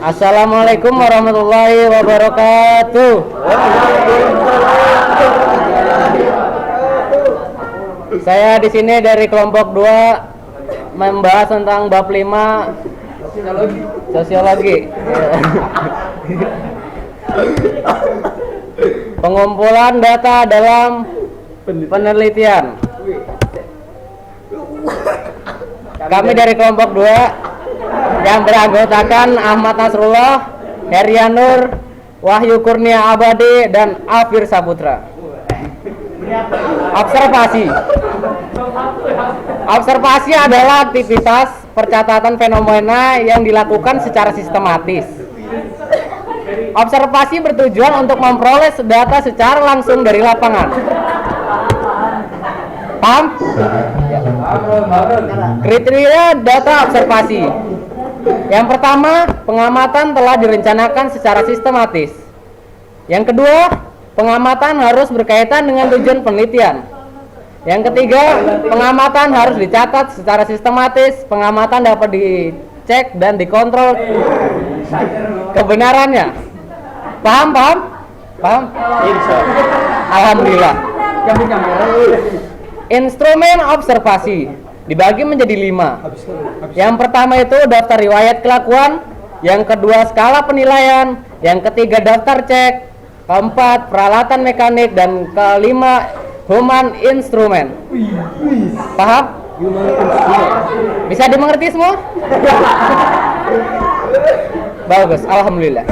Assalamualaikum warahmatullahi wabarakatuh. Saya di sini dari kelompok 2 membahas tentang bab 5 sosiologi. Pengumpulan data dalam penelitian. Kami dari kelompok 2 yang beranggotakan Ahmad Nasrullah, Herianur, Wahyu Kurnia Abadi, dan Afir Saputra. Observasi adalah aktivitas percatatan fenomena yang dilakukan secara sistematis. Observasi bertujuan untuk memperoleh data secara langsung dari lapangan. Paham? Kriteria data observasi. Yang pertama, pengamatan telah direncanakan secara sistematis. Yang kedua, pengamatan harus berkaitan dengan tujuan penelitian. Yang ketiga, pengamatan harus dicatat secara sistematis. Pengamatan dapat dicek dan dikontrol kebenarannya. Paham? Alhamdulillah. Instrumen observasi dibagi menjadi 5. Yang pertama itu daftar riwayat kelakuan, yang kedua skala penilaian, yang ketiga daftar cek, keempat peralatan mekanik, dan kelima human instrument. Paham? Bisa dimengerti semua? Bagus, alhamdulillah.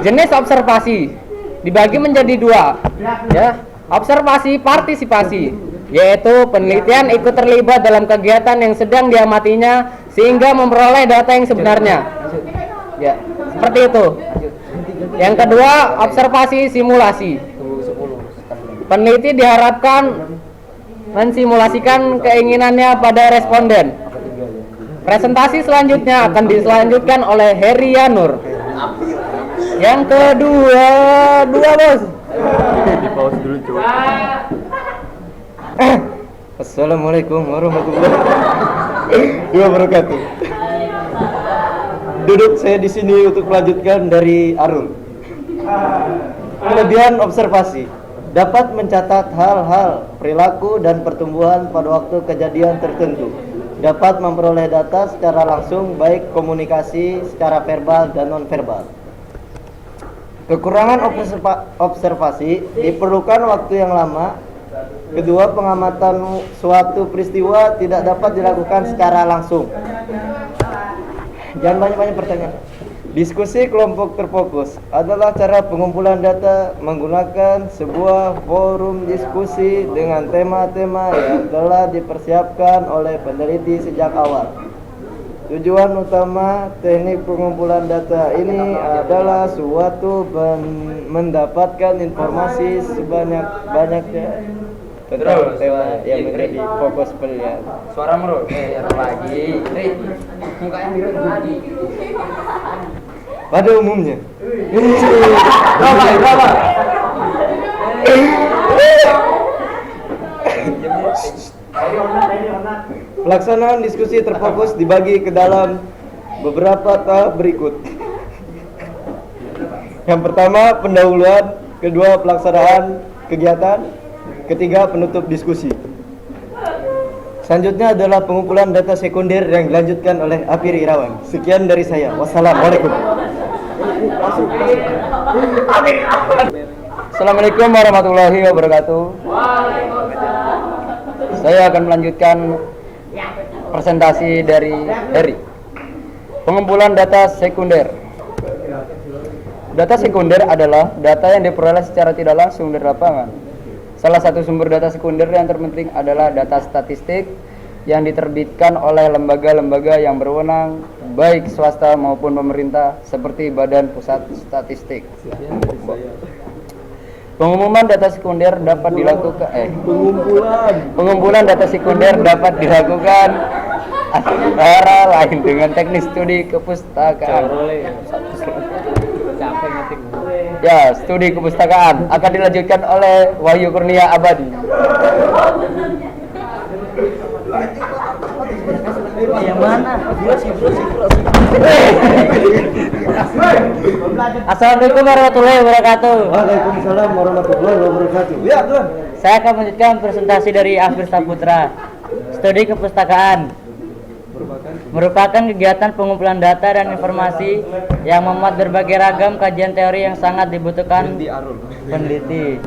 Jenis observasi dibagi menjadi 2, ya. Observasi partisipasi, yaitu penelitian ikut terlibat dalam kegiatan yang sedang diamatinya sehingga memperoleh data yang sebenarnya. Ya, seperti itu. Yang kedua, observasi simulasi. Peneliti diharapkan mensimulasikan keinginannya pada responden. Presentasi selanjutnya akan dilanjutkan oleh Herianur. Yang kedua, bos. Di pause dulu coba. Assalamualaikum warahmatullahi wabarakatuh. Duduk saya di sini untuk melanjutkan dari Arul. Kelebihan observasi dapat mencatat hal-hal perilaku dan pertumbuhan pada waktu kejadian tertentu. Dapat memperoleh data secara langsung, baik komunikasi secara verbal dan non-verbal. Kekurangan observasi diperlukan waktu yang lama. Kedua, pengamatan suatu peristiwa tidak dapat dilakukan secara langsung. Jangan banyak-banyak pertanyaan. Diskusi kelompok terfokus adalah cara pengumpulan data menggunakan sebuah forum diskusi dengan tema-tema yang telah dipersiapkan oleh peneliti sejak awal. Tujuan utama teknik pengumpulan data ini adalah suatu mendapatkan informasi sebanyak-banyaknya tentang tema yang menjadi fokus penelitian. Suara merut. Lagi. Muka yang biru lagi. Pada umumnya. Berapa? Pelaksanaan diskusi terfokus dibagi ke dalam beberapa tahap berikut. Yang pertama, pendahuluan. Kedua, pelaksanaan kegiatan. Ketiga, penutup diskusi. Selanjutnya adalah pengumpulan data sekunder yang dilanjutkan oleh Afir Irawan. Sekian dari saya. Wassalamualaikum. Assalamualaikum warahmatullahi wabarakatuh. Saya akan melanjutkan presentasi dari Heri. Pengumpulan data sekunder. Data sekunder adalah data yang diperoleh secara tidak langsung dari lapangan. Salah satu sumber data sekunder yang terpenting adalah data statistik yang diterbitkan oleh lembaga-lembaga yang berwenang, baik swasta maupun pemerintah, seperti Badan Pusat Statistik. Pengumpulan data sekunder dapat dilakukan Pengumpulan data sekunder dapat dilakukan antara lain dengan teknik studi kepustakaan. Ya, studi kepustakaan akan dilanjutkan oleh Wahyu Kurnia Abadi. Yang mana? Assalamualaikum warahmatullahi wabarakatuh. Waalaikumsalam warahmatullahi wabarakatuh. Ya, Tuan. Saya akan melanjutkan presentasi dari Afir Saputra. Studi kepustakaan merupakan kegiatan pengumpulan data dan informasi yang memuat berbagai ragam kajian teori yang sangat dibutuhkan peneliti.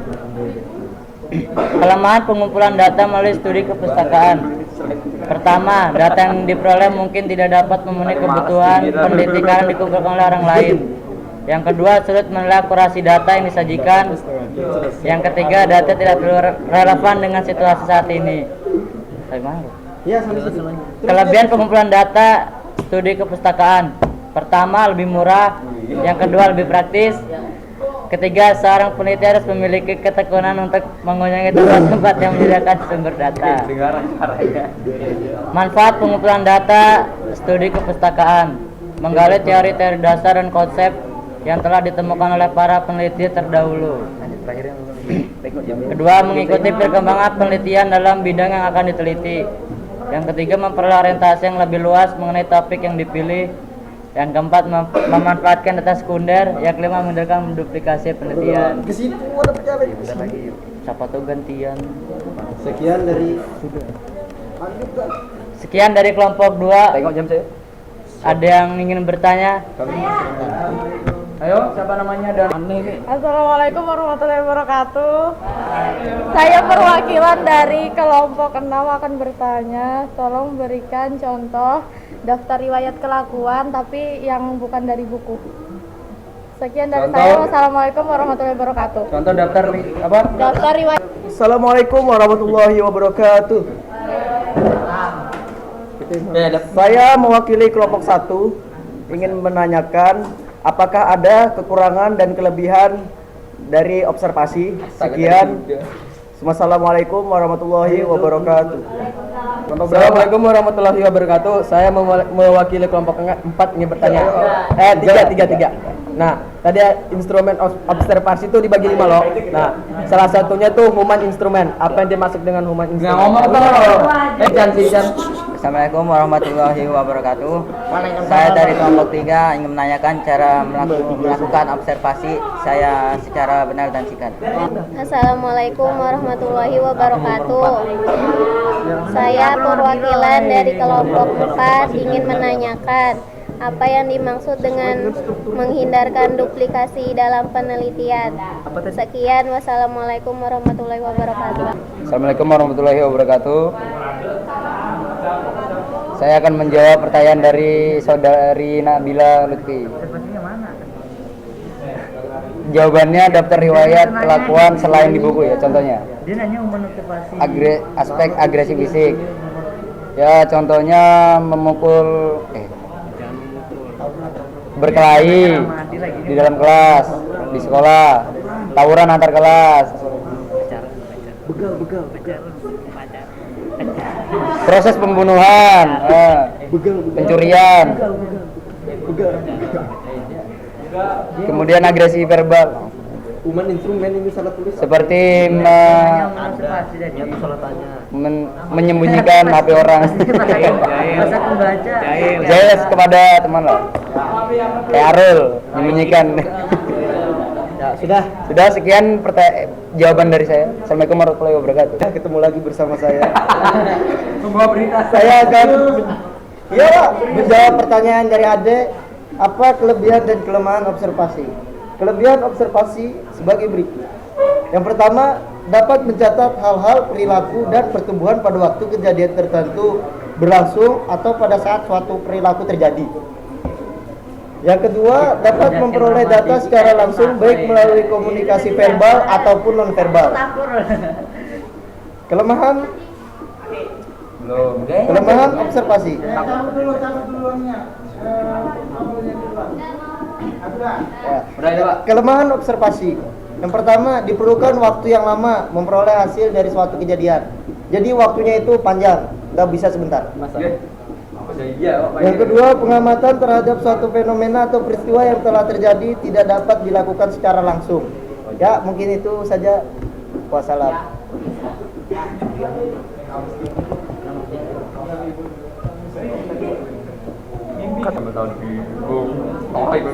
Kelemahan pengumpulan data melalui studi kepustakaan. Pertama, data yang diperoleh mungkin tidak dapat memenuhi kebutuhan peneliti karena dikumpulkan oleh orang lain. Yang kedua, sulit menilai akurasi data yang disajikan. Yang ketiga, data tidak relevan dengan situasi saat ini. Kelebihan pengumpulan data studi kepustakaan. Pertama, lebih murah. Yang kedua, lebih praktis. Ketiga, seorang peneliti harus memiliki ketekunan untuk mengunjungi tempat-tempat yang menyediakan sumber data. Manfaat pengumpulan data studi kepustakaan: menggali teori-teori dasar dan konsep yang telah ditemukan oleh para peneliti terdahulu. Kedua, mengikuti perkembangan penelitian dalam bidang yang akan diteliti. Yang ketiga, memperoleh orientasi yang lebih luas mengenai topik yang dipilih. Yang keempat, memanfaatkan data sekunder. Yang kelima, menggunakan duplikasi penelitian. Ke situ ada pejabat. Siapa tuh gantian? Sekian dari kelompok 2. Tengok jam saya. Ada yang ingin bertanya? Ayo, siapa namanya dan ini? Assalamualaikum warahmatullahi wabarakatuh. Saya perwakilan dari kelompok 6 akan bertanya. Tolong berikan contoh daftar riwayat kelakuan tapi yang bukan dari buku. Sekian dari saya. Wassalamualaikum warahmatullahi wabarakatuh. Contoh daftar apa? Daftar riwayat. Assalamualaikum warahmatullahi wabarakatuh. Saya mewakili kelompok 1 ingin menanyakan apakah ada kekurangan dan kelebihan dari observasi. Sekian. Wassalamualaikum warahmatullahi wabarakatuh. Assalamualaikum warahmatullahi wabarakatuh. Saya mewakili kelompok 4 ingin bertanya. Tiga. Nah, tadi instrumen observasi itu dibagi 5 loh. Nah, salah satunya tuh human instrument. Apa yang dimaksud dengan human instrument? Assalamualaikum warahmatullahi wabarakatuh. Saya dari kelompok 3 ingin menanyakan cara melakukan observasi saya secara benar dan singkat. Assalamualaikum warahmatullahi wabarakatuh. Saya perwakilan dari kelompok 4 ingin menanyakan apa yang dimaksud dengan menghindarkan duplikasi dalam penelitian. Sekian, wassalamualaikum warahmatullahi wabarakatuh. Assalamualaikum warahmatullahi wabarakatuh. Saya akan menjawab pertanyaan dari saudari Nabila Lutfi. Jawabannya daftar riwayat kelakuan selain di buku ya, contohnya. Dia nanya motivasi. Aspek agresi fisik. Ya, contohnya memukul berkelahi di dalam kelas, di sekolah, tawuran antar kelas. Proses pembunuhan, pencurian, kemudian agresi verbal, Human instrumen ini salah tulis. seperti menyembunyikan HP orang. Jahil kepada teman lah. Kayak Arul, menyembunyikan. Ya, Sudah sekian jawaban dari saya. Assalamualaikum warahmatullahi wabarakatuh. ketemu lagi bersama saya. Saya akan menjawab pertanyaan dari Ade. Apa kelebihan dan kelemahan observasi? Kelebihan observasi sebagai berikut. Yang pertama, dapat mencatat hal-hal perilaku dan pertumbuhan pada waktu kejadian tertentu berlangsung atau pada saat suatu perilaku terjadi. Yang kedua, dapat memperoleh data secara langsung baik melalui komunikasi verbal ataupun non-verbal. Kelemahan observasi. Kelemahan observasi. Yang pertama, diperlukan waktu yang lama memperoleh hasil dari suatu kejadian. Jadi waktunya itu panjang, nggak bisa sebentar. Yang kedua, pengamatan terhadap suatu fenomena atau peristiwa yang telah terjadi tidak dapat dilakukan secara langsung. Ya, mungkin itu saja. Wassalam.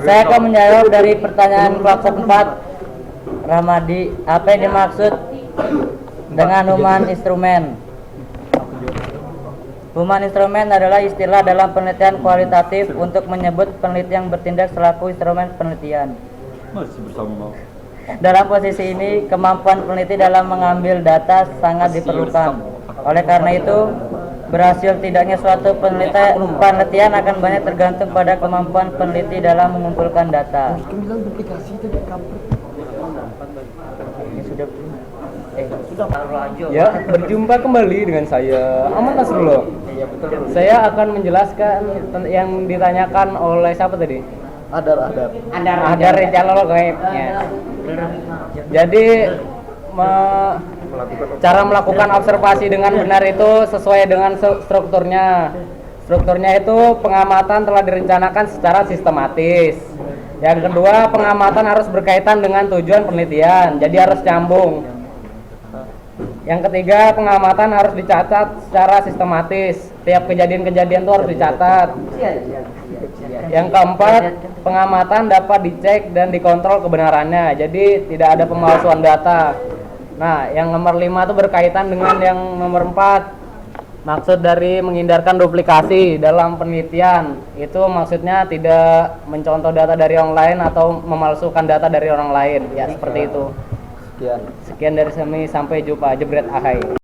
Saya akan menjawab dari pertanyaan kelompok 4. Ramadi, apa yang dimaksud dengan human instrument? Human instrument adalah istilah dalam penelitian kualitatif untuk menyebut peneliti yang bertindak selaku instrumen penelitian. Dalam posisi ini, kemampuan peneliti dalam mengambil data sangat diperlukan. Oleh karena itu, berhasil tidaknya suatu penelitian akan banyak tergantung pada kemampuan peneliti dalam mengumpulkan data. Ya, berjumpa kembali dengan saya Ahmad Nasrullah. Saya akan menjelaskan yang ditanyakan oleh siapa tadi? Adar Jalal Gaib. Ya. Jadi cara melakukan observasi dengan benar itu sesuai dengan strukturnya. Strukturnya itu pengamatan telah direncanakan secara sistematis. Yang kedua, pengamatan harus berkaitan dengan tujuan penelitian, jadi harus nyambung. Yang ketiga, pengamatan harus dicatat secara sistematis. Tiap kejadian-kejadian itu harus dicatat. Yang keempat, pengamatan dapat dicek dan dikontrol kebenarannya. Jadi tidak ada pemalsuan data. Nah, yang nomor 5 itu berkaitan dengan yang nomor 4. Maksud dari menghindarkan duplikasi dalam penelitian. Itu maksudnya tidak mencontoh data dari orang lain atau memalsukan data dari orang lain. Ya, seperti itu. Sekian dari kami, sampai jumpa. Jebret ahai.